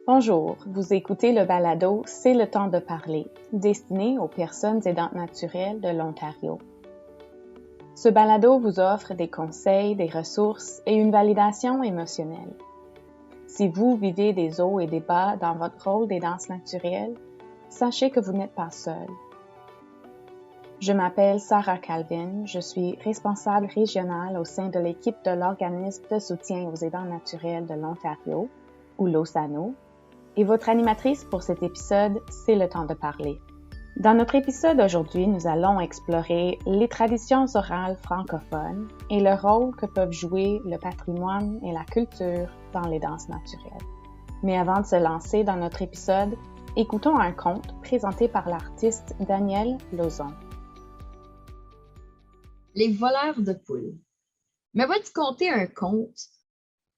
Bonjour, vous écoutez le balado C'est le temps de parler, destiné aux personnes aidantes naturelles de l'Ontario. Ce balado vous offre des conseils, des ressources et une validation émotionnelle. Si vous vivez des hauts et des bas dans votre rôle d'aidance naturelle, sachez que vous n'êtes pas seul. Je m'appelle Sarah Calvin, je suis responsable régionale au sein de l'équipe de l'Organisme de soutien aux aidants naturels de l'Ontario, ou l'OSANO, et votre animatrice pour cet épisode, C'est le temps de parler. Dans notre épisode aujourd'hui, nous allons explorer les traditions orales francophones et le rôle que peuvent jouer le patrimoine et la culture dans les danses naturelles. Mais avant de se lancer dans notre épisode, écoutons un conte présenté par l'artiste Daniel Lauzon. Les voleurs de poules. Me vas-tu conter un conte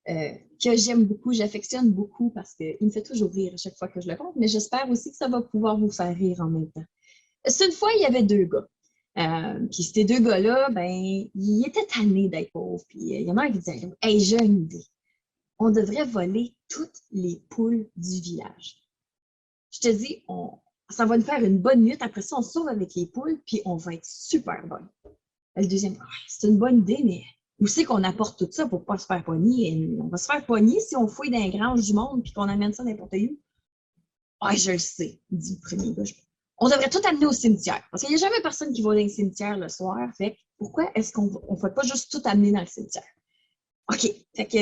que j'aime beaucoup, j'affectionne beaucoup parce qu'il me fait toujours rire à chaque fois que je le conte, mais j'espère aussi que ça va pouvoir vous faire rire en même temps. C'est une fois, il y avait deux gars. Puis ces deux gars-là, ils étaient tannés d'être pauvres. Puis il y en a un qui disait « Hey, j'ai une idée. On devrait voler toutes les poules du village. » Je te dis, ça va nous faire une bonne minute. Après ça, on sauve avec les poules, puis on va être super bon. Le deuxième, c'est une bonne idée, mais où c'est qu'on apporte tout ça pour ne pas se faire pogner? On va se faire pogner si on fouille dans les granges du monde puis qu'on amène ça n'importe où. Ah, je le sais, dit le premier gars. On devrait tout amener au cimetière. Parce qu'il n'y a jamais personne qui va dans le cimetière le soir. Fait pourquoi est-ce qu'on ne fait pas juste tout amener dans le cimetière? OK. Fait que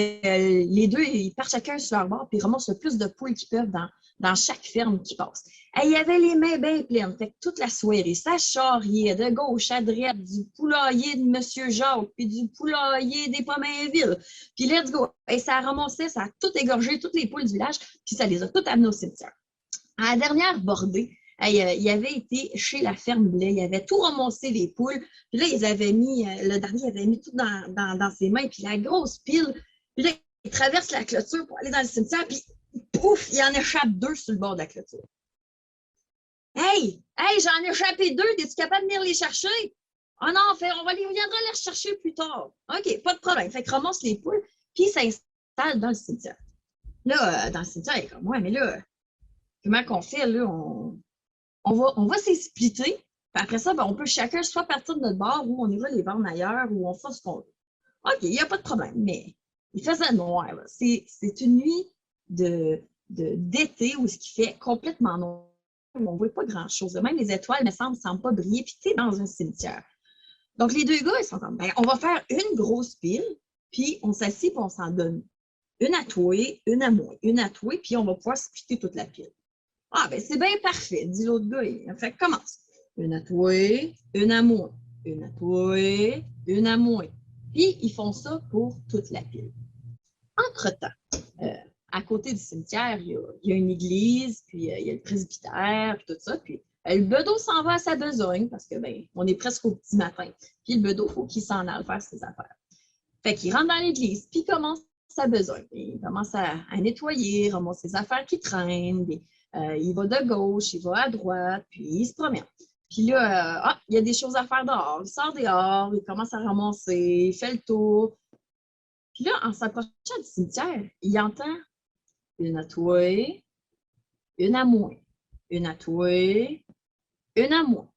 les deux, ils partent chacun sur leur bord puis ils ramassent le plus de poules qu'ils peuvent dans chaque ferme qui passe. Et il y avait les mains bien pleines. Fait que toute la soirée, ça charriait de gauche à droite du poulailler de M. Jacques puis du poulailler des Pomainville. Puis let's go. Et ça a ramassé, ça a tout égorgé, toutes les poules du village, puis ça les a toutes amenées au cimetière. À la dernière bordée, il avait été chez la ferme Blais, il avait tout ramassé les poules, puis là, ils avaient mis, le dernier avait mis tout dans ses mains, puis la grosse pile, puis là, il traverse la clôture pour aller dans le cimetière, puis pouf, il en échappe deux sur le bord de la clôture. Hey, j'en ai échappé deux, es-tu capable de venir les chercher? Oh non, on viendra les rechercher plus tard. OK, pas de problème. Fait que ramasse les poules, puis il s'installe dans le cimetière. Là, dans le cimetière, il est comme, ouais, mais là, comment qu'on fait, là, on va s'expliquer. Puis après ça, on peut chacun soit partir de notre bar ou on ira les bornes ailleurs ou on fait ce qu'on veut. OK, il n'y a pas de problème, mais il faisait noir. C'est une nuit d'été où ce qui fait complètement noir. On ne voit pas grand-chose. Même les étoiles, me semblent pas briller. Puis tu es dans un cimetière. Donc les deux gars, ils sont comme, on va faire une grosse pile, puis on s'assied puis on s'en donne une à toi, une à moi, une à toi, puis on va pouvoir splitter toute la pile. Ah, c'est bien parfait, dit l'autre gars. Fait commence. Une à toi, une à moi, une à toi, une à moi. Puis, ils font ça pour toute la pile. Entre-temps, à côté du cimetière, il y a une église, puis il y a le presbytère, puis tout ça. Puis, le bedeau s'en va à sa besogne, parce que, on est presque au petit matin. Puis, le bedeau, il faut qu'il s'en aille faire ses affaires. Fait qu'il rentre dans l'église, puis il commence sa besogne. Il commence à nettoyer, ramasse ses affaires qui traînent, puis, il va de gauche, il va à droite, puis il se promène. Puis là, il y a des choses à faire dehors. Il sort dehors, il commence à ramasser, il fait le tour. Puis là, en s'approchant du cimetière, il entend une à toi, une à moi, une à toi, une à moi.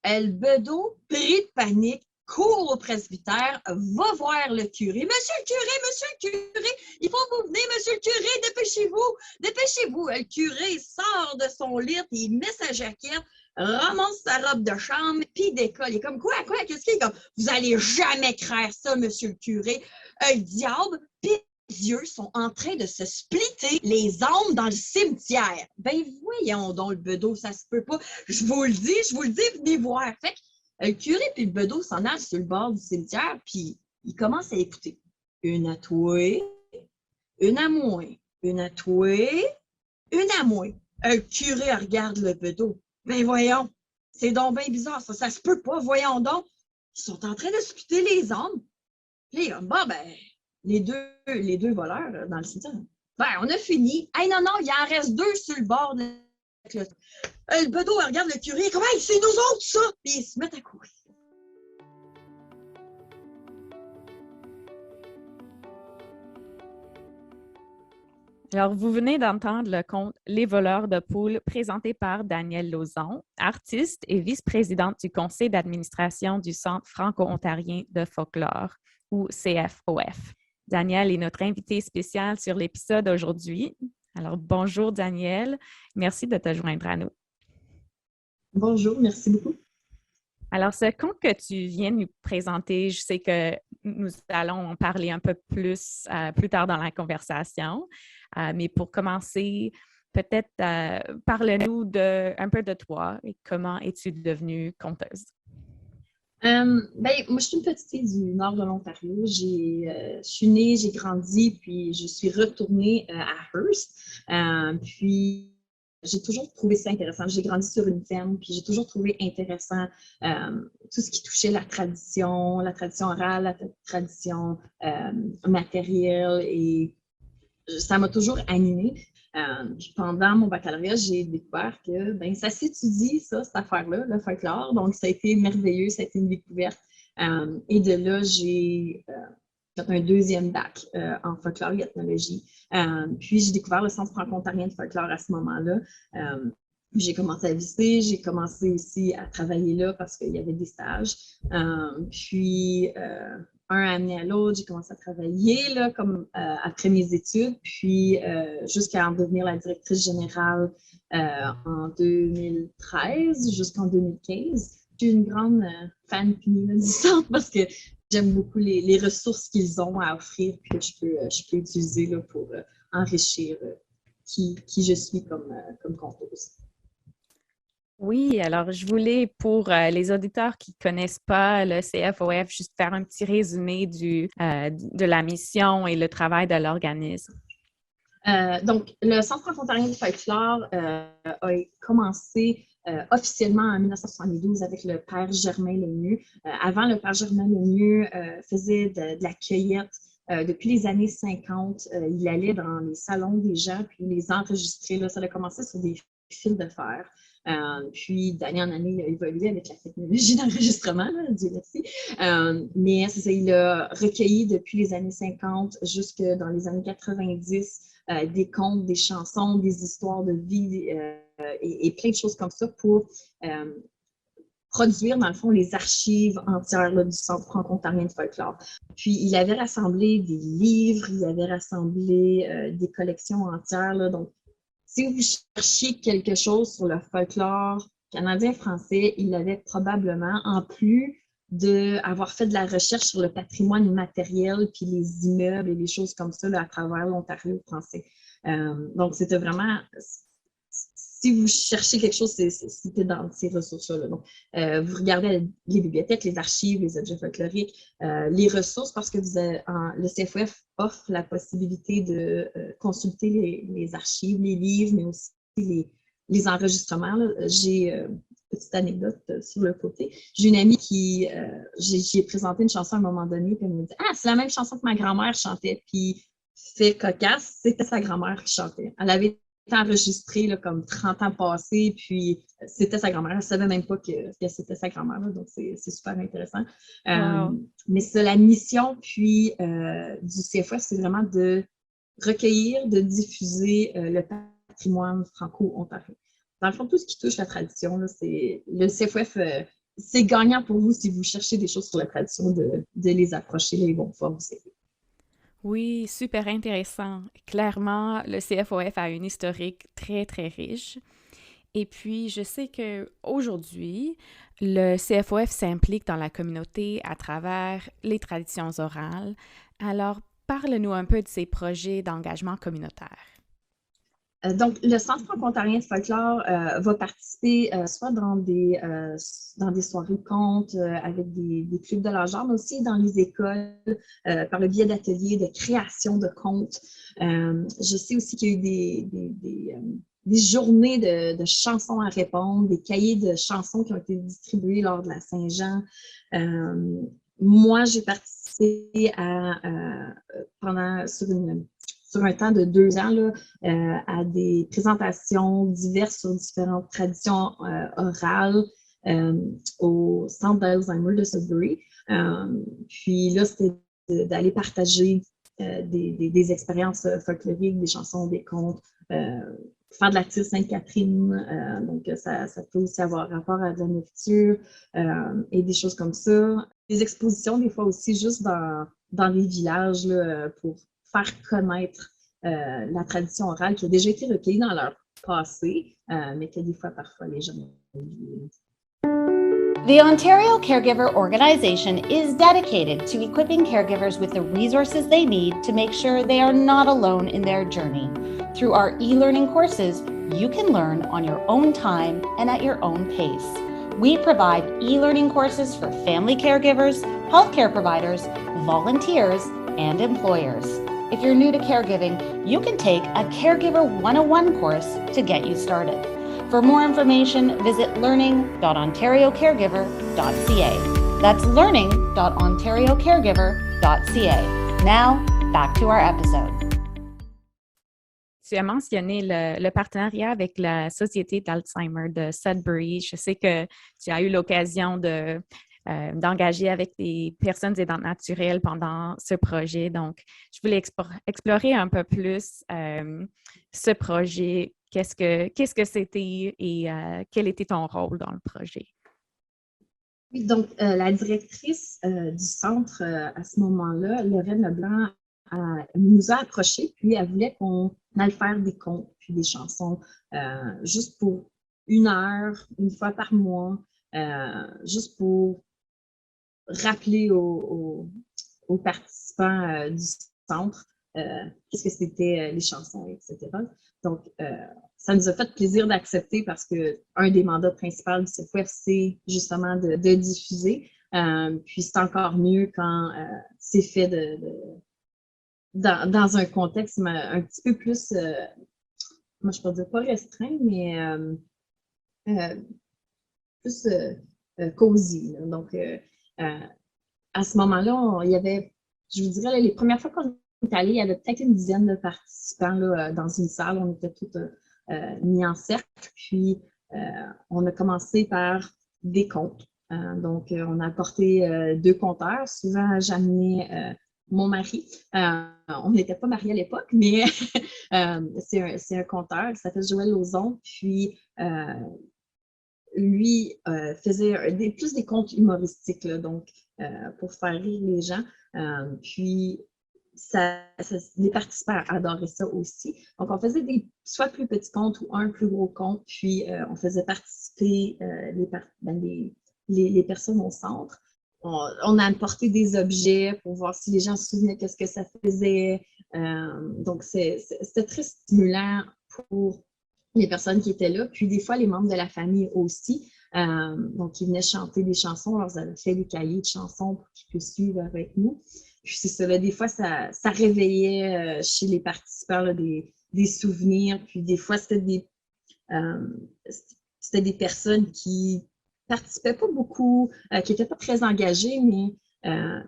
Le bedeau, pris de panique, court au presbytère, va voir le curé. Monsieur le curé, il faut vous venir, monsieur le curé, dépêchez-vous, dépêchez-vous. Le curé sort de son lit, il met sa jaquette, ramasse sa robe de chambre, puis décolle. Il est comme, quoi, qu'est-ce qu'il est comme? Vous allez jamais craindre ça, monsieur le curé. Le diable, puis les yeux sont en train de se splitter les âmes dans le cimetière. Voyons donc le bedeau, ça se peut pas. Je vous le dis, venez voir. Fait que le curé puis le bedeau s'en allent sur le bord du cimetière, puis il commence à écouter. Une à toi, une à moi, une à toi, une à moi. Le curé regarde le bedeau. Voyons, c'est donc bien bizarre, ça se peut pas, voyons donc. Ils sont en train de splitter les âmes. Puis les deux voleurs dans le cimetière. On a fini. Hey, non, il en reste deux sur le bord de le bedeau regarde le curé, comment c'est nous autres, ça? Puis ils se mettent à courir. Alors, vous venez d'entendre le conte Les voleurs de poules présenté par Danielle Lauzon, artiste et vice-présidente du conseil d'administration du Centre franco-ontarien de folklore, ou CFOF. Danielle est notre invitée spéciale sur l'épisode aujourd'hui. Alors, bonjour Danielle, merci de te joindre à nous. Bonjour, merci beaucoup. Alors, ce conte que tu viens de nous présenter, je sais que nous allons en parler un peu plus plus tard dans la conversation. Mais pour commencer, peut-être parle-nous un peu de toi et comment es-tu devenue conteuse? Moi, je suis une petite fille du nord de l'Ontario. Je suis née, j'ai grandi, puis je suis retournée à Hearst. Puis, j'ai toujours trouvé ça intéressant. J'ai grandi sur une ferme, puis j'ai toujours trouvé intéressant tout ce qui touchait la tradition orale, la tradition matérielle, et ça m'a toujours animée. Puis pendant mon baccalauréat, j'ai découvert que ça s'étudie, ça, cette affaire-là, le folklore. Donc, ça a été merveilleux, ça a été une découverte. Et de là, j'ai fait un deuxième bac en folklore et ethnologie. Puis, j'ai découvert le Centre franco-ontarien de folklore à ce moment-là. J'ai commencé à visiter, j'ai commencé aussi à travailler là parce qu'il y avait des stages. Puis, un amené à l'autre, j'ai commencé à travailler là, comme après mes études, puis jusqu'à en devenir la directrice générale en 2013 jusqu'en 2015. Je suis une grande fan finie du centre parce que j'aime beaucoup les ressources qu'ils ont à offrir puis que je peux utiliser là, pour enrichir qui je suis comme conteuse. Oui, alors je voulais, pour les auditeurs qui ne connaissent pas le CFOF, juste faire un petit résumé de la mission et le travail de l'organisme. Donc, le Centre franco-ontarien du folklore a commencé officiellement en 1972 avec le père Germain Lemieux. Avant, le père Germain Lemieux faisait de la cueillette. Depuis les années 50, il allait dans les salons des gens puis les enregistrer. Là, ça a commencé sur des fils de fer. Puis d'année en année, il a évolué avec la technologie d'enregistrement, là, Dieu merci. Mais c'est ça, il a recueilli depuis les années 50 jusque dans les années 90 des contes, des chansons, des histoires de vie et plein de choses comme ça pour produire, dans le fond, les archives entières là, du Centre franco-ontarien de folklore. Puis, il avait rassemblé des livres, il avait rassemblé des collections entières. Là, donc, si vous cherchiez quelque chose sur le folklore canadien-français, il l'avait probablement, en plus d'avoir fait de la recherche sur le patrimoine immatériel, puis les immeubles et les choses comme ça là, à travers l'Ontario français. Donc, c'était vraiment... Si vous cherchez quelque chose, c'était dans ces ressources-là. Donc, vous regardez les bibliothèques, les archives, les objets folkloriques, les ressources, parce que le CFOF offre la possibilité de consulter les archives, les livres, mais aussi les enregistrements. J'ai une petite anecdote sur le côté. J'ai une amie qui, j'ai présenté une chanson à un moment donné, puis elle me dit « Ah, c'est la même chanson que ma grand-mère chantait. » Puis, fait cocasse, c'était sa grand-mère qui chantait. Elle avait été enregistrée là, comme 30 ans passés, puis c'était sa grand-mère. Elle ne savait même pas que c'était sa grand-mère, là, donc c'est super intéressant. Wow. Mais c'est la mission, puis du CFOF, c'est vraiment de recueillir, de diffuser le patrimoine franco-ontarien. Dans le fond, tout ce qui touche la tradition, là, le CFOF, c'est gagnant pour vous si vous cherchez des choses sur la tradition, de les approcher, là, ils vont pouvoir vous aider. Oui, super intéressant. Clairement, le CFOF a une historique très, très riche. Et puis, je sais qu'aujourd'hui, le CFOF s'implique dans la communauté à travers les traditions orales. Alors, parle-nous un peu de ces projets d'engagement communautaire. Donc, le Centre franco-ontarien de folklore va participer soit dans des soirées de contes avec des clubs de leur genre, mais aussi dans les écoles par le biais d'ateliers de création de contes. Je sais aussi qu'il y a eu des journées de chansons à répondre, des cahiers de chansons qui ont été distribués lors de la Saint-Jean. Moi, j'ai participé sur un temps de 2 ans là, à des présentations diverses sur différentes traditions orales au Centre d'Alzheimer de Sudbury. Puis là, c'était d'aller partager des expériences folkloriques, des chansons, des contes, faire de la tire Sainte-Catherine, donc ça peut aussi avoir rapport à de la nourriture et des choses comme ça. Des expositions, des fois aussi, juste dans les villages là, pour faire connaître la tradition orale qui a déjà été recueillie dans leur passé, mais que des fois, parfois, les gens ont oublié. The Ontario Caregiver Organization is dedicated to equipping caregivers with the resources they need to make sure they are not alone in their journey. Through our e-learning courses, you can learn on your own time and at your own pace. We provide e-learning courses for family caregivers, healthcare providers, volunteers, and employers. If you're new to caregiving, you can take a Caregiver 101 course to get you started. For more information, visit learning.ontariocaregiver.ca. That's learning.ontariocaregiver.ca. Now, back to our episode. Tu as mentionné le partenariat avec la Société d'Alzheimer de Sudbury. Je sais que tu as eu l'occasion d'engager avec des personnes aidantes naturelles pendant ce projet. Donc, je voulais explorer un peu plus ce projet. Qu'est-ce que c'était et quel était ton rôle dans le projet? Oui, donc la directrice du centre à ce moment-là, Lorraine Leblanc, nous a approchés, puis elle voulait qu'on aille faire des contes puis des chansons juste pour 1 heure, 1 fois par mois, juste pour rappeler aux participants du centre qu'est-ce que c'était les chansons, etc. Donc, ça nous a fait plaisir d'accepter parce que un des mandats principaux du CFF, c'est justement de diffuser. Puis c'est encore mieux quand c'est fait dans un contexte un petit peu plus, moi je peux dire pas restreint, mais plus cosy. Là. Donc, à ce moment-là, il y avait, je vous dirais, les premières fois qu'on est allé, il y avait peut-être une dizaine de participants là, dans une salle. On était tous mis en cercle. Puis, on a commencé par des contes. Donc, on a apporté 2 conteurs. Souvent, j'amenais mon mari. On n'était pas mariés à l'époque, mais c'est un conteur. Il s'appelle Joël Lauzon. Puis, lui faisait plus des contes humoristiques, là, donc pour faire rire les gens. Puis, les participants adoraient ça aussi. Donc, on faisait des soit plus petits contes ou un plus gros conte, puis on faisait participer les personnes au centre. On a apporté des objets pour voir si les gens se souvenaient qu'est-ce que ça faisait. Donc, c'était très stimulant pour les personnes qui étaient là, puis des fois les membres de la famille aussi. Donc, ils venaient chanter des chansons, on leur avait fait des cahiers de chansons pour qu'ils puissent suivre avec nous. Puis c'est ça, là, des fois, ça réveillait chez les participants là, des souvenirs, puis des fois, c'était des personnes qui participaient pas beaucoup, qui n'étaient pas très engagées, mais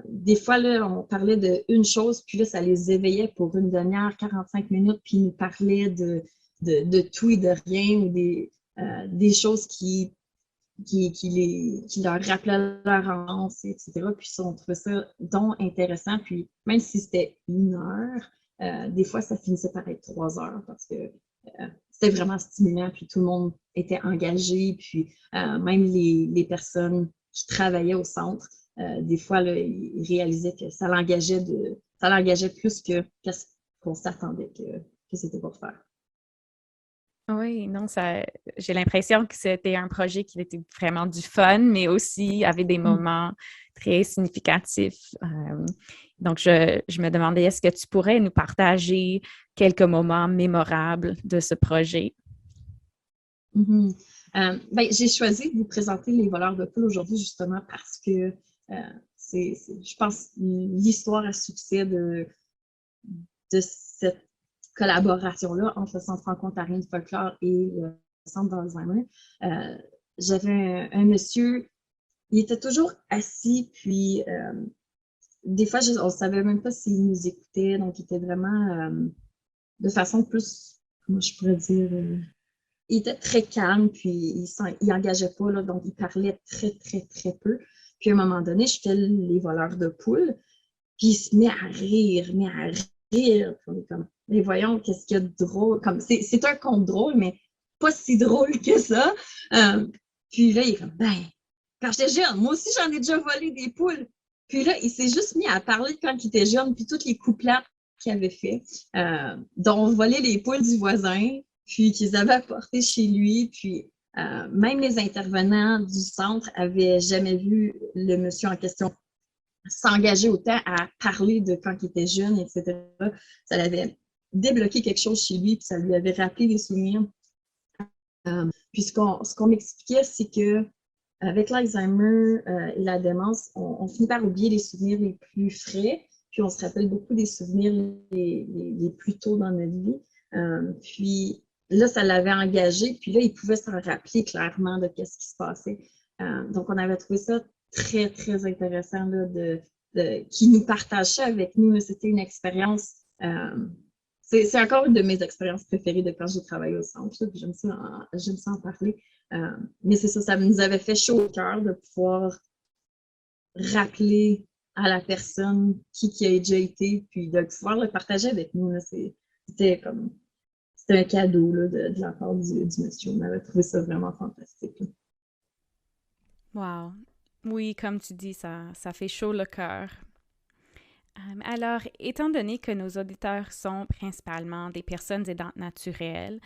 des fois, là, on parlait d'une chose, puis là, ça les éveillait pour 1 demi-heure, 45 minutes, puis ils nous parlaient de tout et de rien, ou des choses qui leur rappelaient leur enfance, etc. Puis on trouvait ça donc intéressant. Puis même si c'était 1 heure, des fois, ça finissait par être 3 heures parce que c'était vraiment stimulant. Puis tout le monde était engagé. Puis même les personnes qui travaillaient au centre, des fois, là, ils réalisaient que ça l'engageait plus que qu'est-ce qu'on s'attendait que c'était pour faire. Oui, non, j'ai l'impression que c'était un projet qui était vraiment du fun, mais aussi avait des moments très significatifs. Donc, je me demandais, est-ce que tu pourrais nous partager quelques moments mémorables de ce projet? J'ai choisi de vous présenter les voleurs de poules aujourd'hui justement parce que c'est, je pense, l'histoire à succès de cette collaboration-là entre le Centre franco-ontarien de folklore et le Centre d'Alzheimer. J'avais un monsieur, il était toujours assis, puis des fois, on ne savait même pas s'il nous écoutait, donc il était vraiment de façon plus, comment je pourrais dire, il était très calme, puis il n'engageait pas, là, donc il parlait très, très, très peu. Puis à un moment donné, je fais les voleurs de poules. Puis il se met à rire, mais à rire. Puis on est comme, mais voyons, qu'est-ce qu'il y a de drôle? Comme, c'est un conte drôle, mais pas si drôle que ça. Puis là, il est comme, ben, quand j'étais jeune, moi aussi, j'en ai déjà volé des poules. Puis là, il s'est juste mis à parler de quand il était jeune, puis toutes les couplats qu'il avait fait, dont voler les poules du voisin, puis qu'ils avaient apportées chez lui. Puis même les intervenants du centre avaient jamais vu le monsieur en question s'engager autant à parler de quand il était jeune, etc. Ça l'avait débloqué quelque chose chez lui, puis ça lui avait rappelé des souvenirs. Puis ce qu'on m'expliquait, c'est que avec l'Alzheimer et la démence, on finit par oublier les souvenirs les plus frais, puis on se rappelle beaucoup des souvenirs les plus tôt dans notre vie. Puis là, ça l'avait engagé, puis là, il pouvait se rappeler clairement de qu'est-ce qui se passait. Donc, on avait trouvé ça très, très intéressant là, qui nous partage ça avec nous. C'était une expérience, c'est encore une de mes expériences préférées de quand j'ai travaillé au centre. J'aime ça en parler. Mais c'est ça, ça nous avait fait chaud au cœur de pouvoir rappeler à la personne qui a déjà été, puis de pouvoir le partager avec nous. C'était un cadeau là, de la part du monsieur. On avait trouvé ça vraiment fantastique. Là. Wow. Oui, comme tu dis, ça fait chaud le cœur. Alors, étant donné que nos auditeurs sont principalement des personnes aidantes naturelles,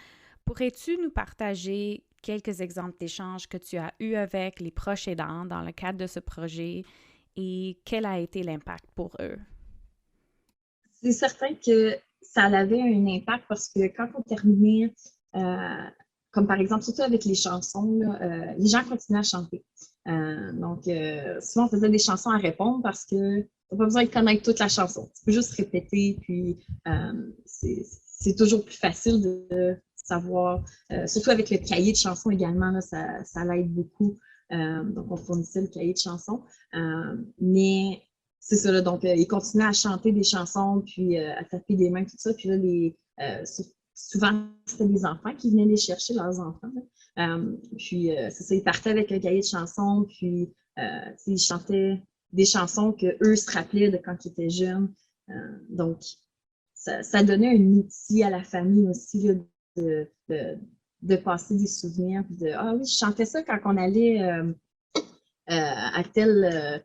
pourrais-tu nous partager quelques exemples d'échanges que tu as eus avec les proches aidants dans le cadre de ce projet et quel a été l'impact pour eux? C'est certain que ça avait un impact parce que quand on terminait, comme par exemple, surtout avec les chansons, là, les gens continuaient à chanter. Donc, souvent, on faisait des chansons à répondre parce que t'as pas besoin de connaître toute la chanson. Tu peux juste répéter, puis c'est toujours plus facile de savoir, surtout avec le cahier de chansons également, là, ça l'aide beaucoup. Donc, on fournissait le cahier de chansons. Mais c'est ça, là, donc ils continuaient à chanter des chansons, puis à taper des mains, tout ça. Puis là, souvent, c'était des enfants qui venaient les chercher, leurs enfants. Puis, c'est ça, ils partaient avec un cahier de chansons, puis ils chantaient des chansons qu'eux se rappelaient de quand ils étaient jeunes. Donc, ça donnait un outil à la famille aussi là, de passer des souvenirs. Ah oui, je chantais ça quand on allait à telle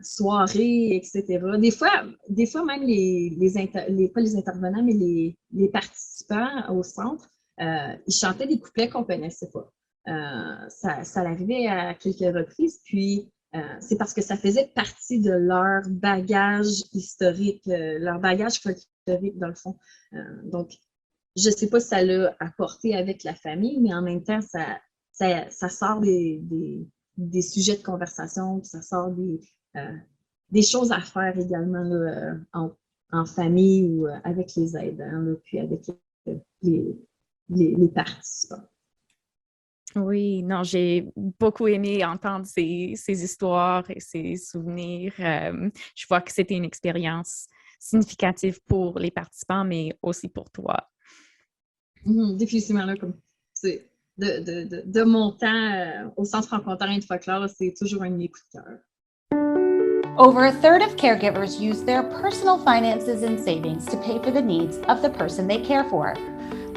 soirée, etc. Des fois même pas les intervenants, mais les participants au centre, ils chantaient des couplets qu'on ne connaissait pas. Ça l'arrivait à quelques reprises, puis c'est parce que ça faisait partie de leur bagage historique, leur bagage folklorique dans le fond. Donc, je ne sais pas si ça l'a apporté avec la famille, mais en même temps, ça sort des sujets de conversation, puis ça sort des choses à faire également là, en famille ou avec les aidants, là, puis avec les participants. Oui, non, j'ai beaucoup aimé entendre ces histoires et ces souvenirs. Je vois que c'était une expérience significative pour les participants, mais aussi pour toi. Définitivement, là, comme c'est de mon temps au Centre franco-ontarien de folklore, c'est toujours un coup de cœur. Over a third of caregivers use their personal finances and savings to pay for the needs of the person they care for.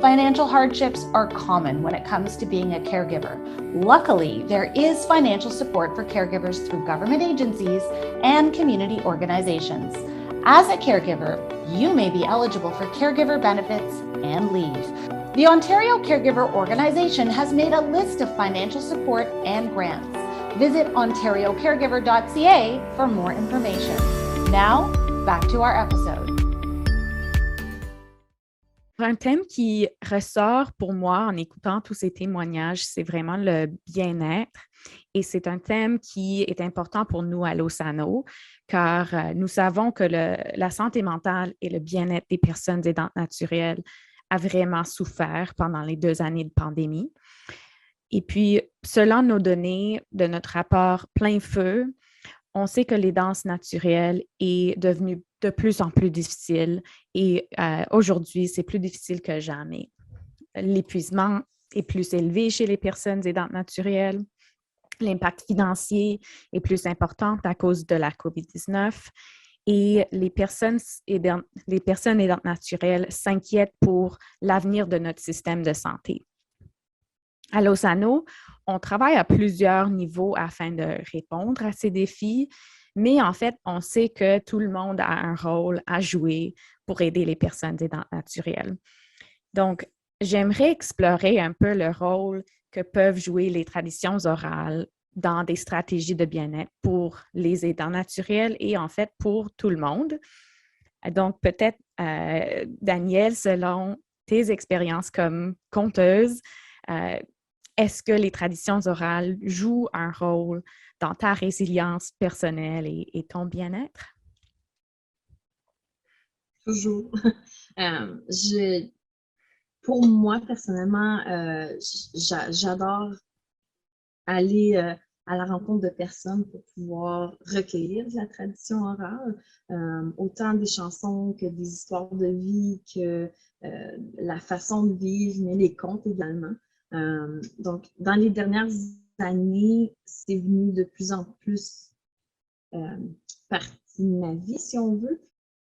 Financial hardships are common when it comes to being a caregiver. Luckily, there is financial support for caregivers through government agencies and community organizations. As a caregiver, you may be eligible for caregiver benefits and leave. The Ontario Caregiver Organization has made a list of financial support and grants. Visit ontariocaregiver.ca for more information. Now, back to our episode. Un thème qui ressort pour moi en écoutant tous ces témoignages, c'est vraiment le bien-être. Et c'est un thème qui est important pour nous à Losano, car nous savons que la santé mentale et le bien-être des personnes aidantes naturelles a vraiment souffert pendant les 2 années de pandémie. Et puis, selon nos données de notre rapport Plein Feu, on sait que l'aidance naturelle est devenue de plus en plus difficile et aujourd'hui, c'est plus difficile que jamais. L'épuisement est plus élevé chez les personnes aidantes naturelles. L'impact financier est plus important à cause de la COVID-19 et les personnes aidantes naturelles s'inquiètent pour l'avenir de notre système de santé. À Lozano, on travaille à plusieurs niveaux afin de répondre à ces défis, mais en fait, on sait que tout le monde a un rôle à jouer pour aider les personnes aidantes naturelles. Donc, j'aimerais explorer un peu le rôle que peuvent jouer les traditions orales dans des stratégies de bien-être pour les aidants naturels et en fait pour tout le monde. Donc, peut-être, Danielle, selon tes expériences comme conteuse, est-ce que les traditions orales jouent un rôle dans ta résilience personnelle et ton bien-être? Toujours. Pour moi, personnellement, j'adore aller à la rencontre de personnes pour pouvoir recueillir de la tradition orale, autant des chansons que des histoires de vie, que la façon de vivre, mais les contes également. Donc, dans les dernières années, c'est venu de plus en plus partie de ma vie, si on veut.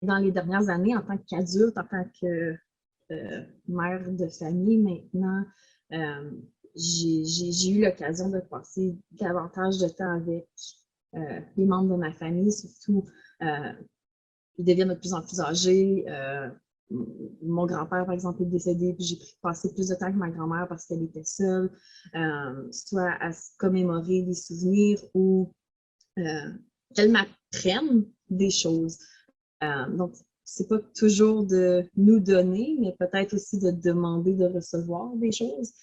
Dans les dernières années, en tant qu'adulte, en tant que mère de famille maintenant, j'ai eu l'occasion de passer davantage de temps avec les membres de ma famille, surtout ils deviennent de plus en plus âgés. Mon grand-père, par exemple, est décédé, puis j'ai passé plus de temps avec ma grand-mère parce qu'elle était seule, soit à se commémorer des souvenirs ou qu'elle m'apprenne des choses. Donc, c'est pas toujours de nous donner, mais peut-être aussi de demander de recevoir des choses.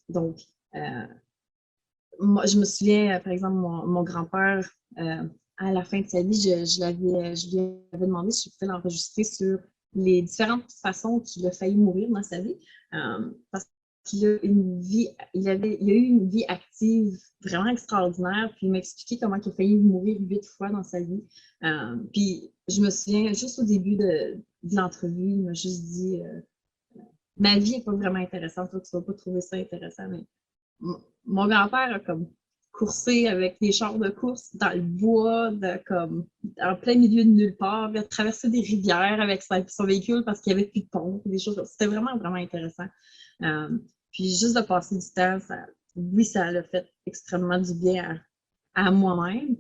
Donc, moi, je me souviens, par exemple, mon grand-père, à la fin de sa vie, je lui avais demandé si je pouvais l'enregistrer sur les différentes façons qu'il a failli mourir dans sa vie. Parce qu'il a il a eu une vie active vraiment extraordinaire, puis il m'a expliqué comment il a failli mourir 8 fois dans sa vie. Puis je me souviens, juste au début de l'entrevue, il m'a juste dit ma vie n'est pas vraiment intéressante, toi tu vas pas trouver ça intéressant, mais mon grand-père a comme coursé avec des chars de course dans le bois, en plein milieu de nulle part. Il a traversé des rivières avec son véhicule parce qu'il n'y avait plus de pont, des choses. C'était vraiment, vraiment intéressant. Puis juste de passer du temps, oui, ça l'a fait extrêmement du bien à moi-même,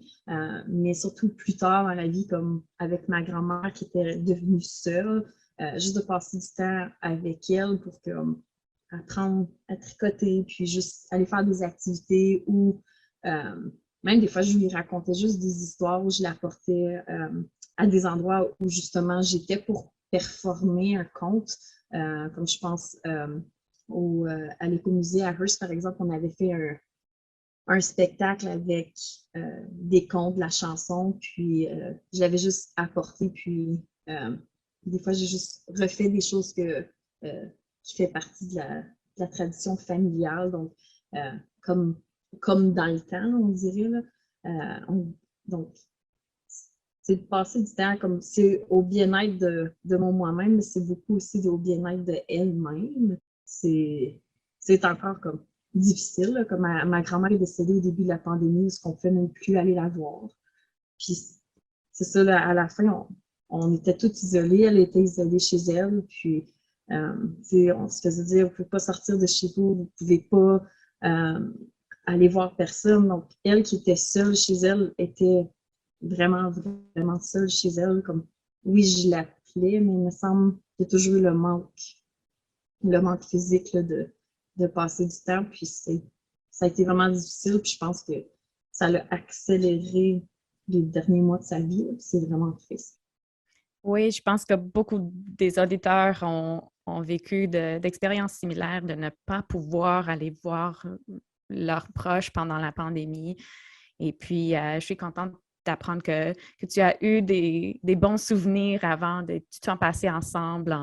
mais surtout plus tard dans la vie, comme avec ma grand-mère qui était devenue seule, juste de passer du temps avec elle pour apprendre à tricoter, puis juste aller faire des activités ou même des fois, je lui racontais juste des histoires où je l'apportais à des endroits où justement j'étais pour performer un conte. Comme je pense à l'écomusée à Hearst, par exemple, on avait fait un spectacle avec des contes, de la chanson, puis je l'avais juste apporté, puis des fois, j'ai juste refait des choses qui fait partie de la tradition familiale, donc comme dans le temps, on dirait. Là. Donc, c'est de passer du temps comme c'est au bien-être de moi-même, mais c'est beaucoup aussi au bien-être de elle-même. C'est encore comme difficile, là, comme ma grand-mère est décédée au début de la pandémie, où on ne pouvait même plus aller la voir. Puis c'est ça, là, à la fin, on était tous isolés, elle était isolée chez elle, puis on se faisait dire, vous ne pouvez pas sortir de chez vous, vous ne pouvez pas aller voir personne. Donc, elle qui était seule chez elle était vraiment, vraiment seule chez elle. Comme, oui, je l'appelais, mais il me semble qu'il y a toujours eu le manque physique là, de passer du temps. Puis ça a été vraiment difficile. Puis je pense que ça l'a accéléré les derniers mois de sa vie. C'est vraiment triste. Oui, je pense que beaucoup des auditeurs ont vécu d'expériences similaires de ne pas pouvoir aller voir leurs proches pendant la pandémie. Et puis, je suis contente d'apprendre que tu as eu des bons souvenirs avant de tout temps passer ensemble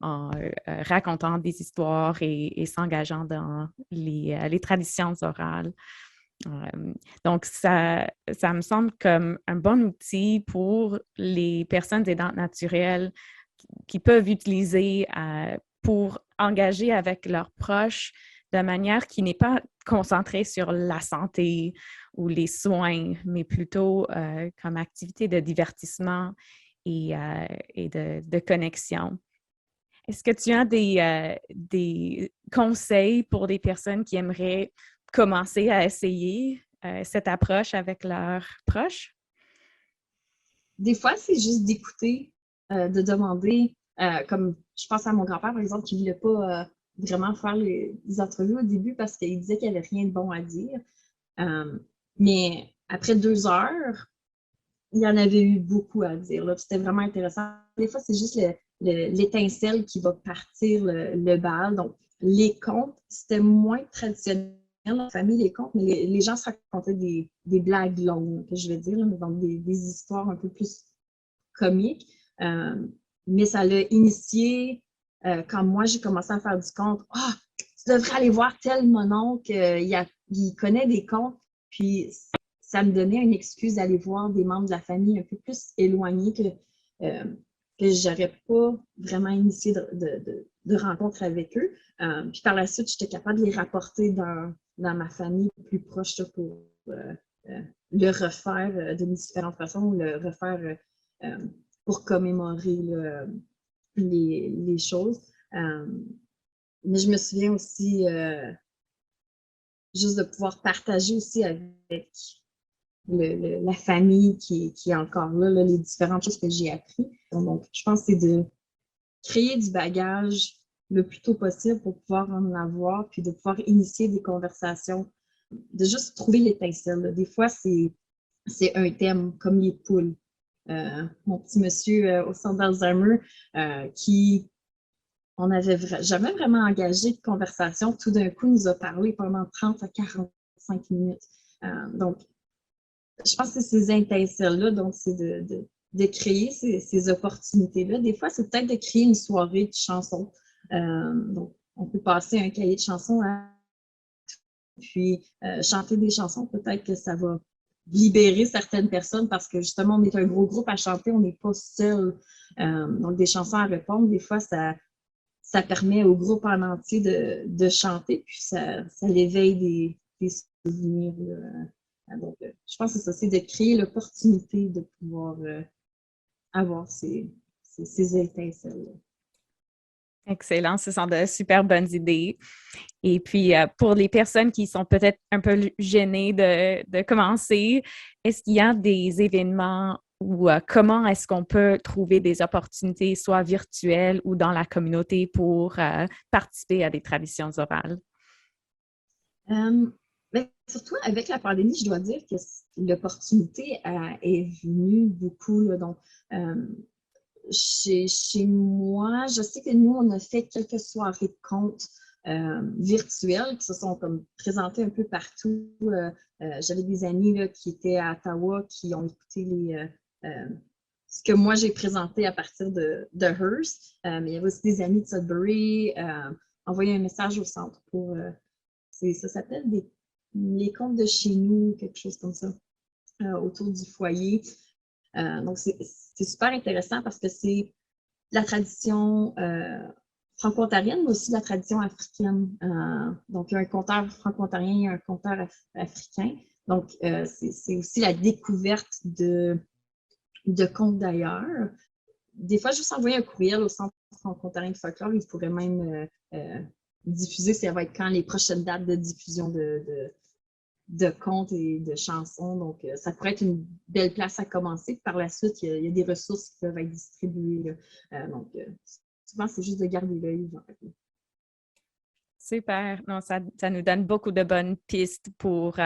en racontant des histoires et s'engageant dans les traditions orales. Donc, ça me semble comme un bon outil pour les personnes aidantes naturelles qui peuvent utiliser pour engager avec leurs proches de manière qui n'est pas concentrée sur la santé ou les soins, mais plutôt comme activité de divertissement et de connexion. Est-ce que tu as des conseils pour des personnes qui aimeraient commencer à essayer cette approche avec leurs proches? Des fois, c'est juste d'écouter, de demander, comme je pense à mon grand-père, par exemple, qui ne voulait pas vraiment faire des entrevues au début parce qu'il disait qu'il n'y avait rien de bon à dire. Mais après 2 heures, il y en avait eu beaucoup à dire. Là. C'était vraiment intéressant. Des fois, c'est juste l'étincelle qui va partir le bal. Donc, les contes, c'était moins traditionnel dans la famille, les contes, mais les gens se racontaient des blagues longues, que je vais dire, là, donc des histoires un peu plus comiques. Mais ça l'a initié quand moi, j'ai commencé à faire du conte. « Ah, tu devrais aller voir tel mon oncle, il connaît des contes. » Puis, ça me donnait une excuse d'aller voir des membres de la famille un peu plus éloignés que j'aurais pas vraiment initié de rencontres avec eux. Puis par la suite, j'étais capable de les rapporter dans ma famille plus proche là, pour le refaire d'une différente façon ou le refaire pour commémorer là, les choses. Mais je me souviens aussi juste de pouvoir partager aussi avec la famille qui est encore là, les différentes choses que j'ai apprises. Donc, je pense que c'est de créer du bagage le plus tôt possible pour pouvoir en avoir, puis de pouvoir initier des conversations, de juste trouver l'étincelle. Des fois, c'est un thème comme les poules. Mon petit monsieur au centre d'Alzheimer qui on n'avait jamais vraiment engagé de conversation, tout d'un coup nous a parlé pendant 30 à 45 minutes. Donc, je pense que c'est ces étincelles-là, donc c'est de créer ces opportunités-là. Des fois, c'est peut-être de créer une soirée de chansons. Donc, on peut passer un cahier de chansons puis chanter des chansons. Peut-être que ça va libérer certaines personnes parce que justement, on est un gros groupe à chanter, on n'est pas seul. Donc, des chansons à répondre, des fois, ça permet au groupe en entier de chanter, puis ça l'éveille des souvenirs. Donc, je pense que c'est ça, c'est de créer l'opportunité de pouvoir avoir ces étincelles-là. Excellent, ce sont de super bonnes idées. Et puis, pour les personnes qui sont peut-être un peu gênées de commencer, est-ce qu'il y a des événements ou comment est-ce qu'on peut trouver des opportunités, soit virtuelles ou dans la communauté, pour participer à des traditions orales? Mais surtout avec la pandémie, je dois dire que l'opportunité est venue beaucoup. Là, donc, chez moi, je sais que nous, on a fait quelques soirées de contes virtuelles qui se sont comme présentées un peu partout. J'avais des amis là, qui étaient à Ottawa qui ont écouté ce que moi j'ai présenté à partir de Hearst. Mais il y avait aussi des amis de Sudbury. Envoyer un message au centre pour... ça s'appelle les contes de chez nous, quelque chose comme ça, autour du foyer. Donc, c'est super intéressant parce que c'est la tradition franco-ontarienne, mais aussi la tradition africaine. Donc, il y a un conteur franco-ontarien et un conteur africain. Donc, c'est aussi la découverte de contes d'ailleurs. Des fois, juste envoyer un courriel au Centre franco-ontarien de folklore, ils pourraient même diffuser, ça va être quand les prochaines dates de diffusion de contes et de chansons. Donc, ça pourrait être une belle place à commencer. Par la suite, il y a des ressources qui peuvent être distribuées. Donc, souvent, c'est juste de garder l'œil ouvert. Super. Non, ça nous donne beaucoup de bonnes pistes pour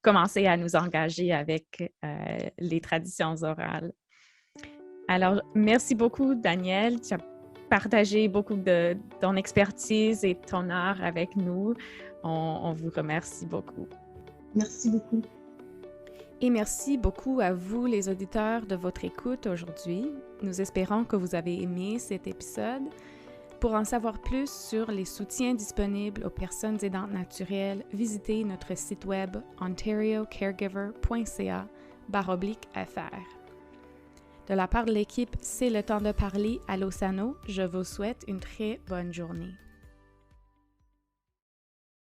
commencer à nous engager avec les traditions orales. Alors, merci beaucoup, Danielle. Tu as partagé beaucoup de ton expertise et ton art avec nous. On vous remercie beaucoup. Merci beaucoup. Et merci beaucoup à vous, les auditeurs, de votre écoute aujourd'hui. Nous espérons que vous avez aimé cet épisode. Pour en savoir plus sur les soutiens disponibles aux personnes aidantes naturelles, visitez notre site web ontariocaregiver.ca/fr. De la part de l'équipe C'est le temps de parler à Losano, je vous souhaite une très bonne journée.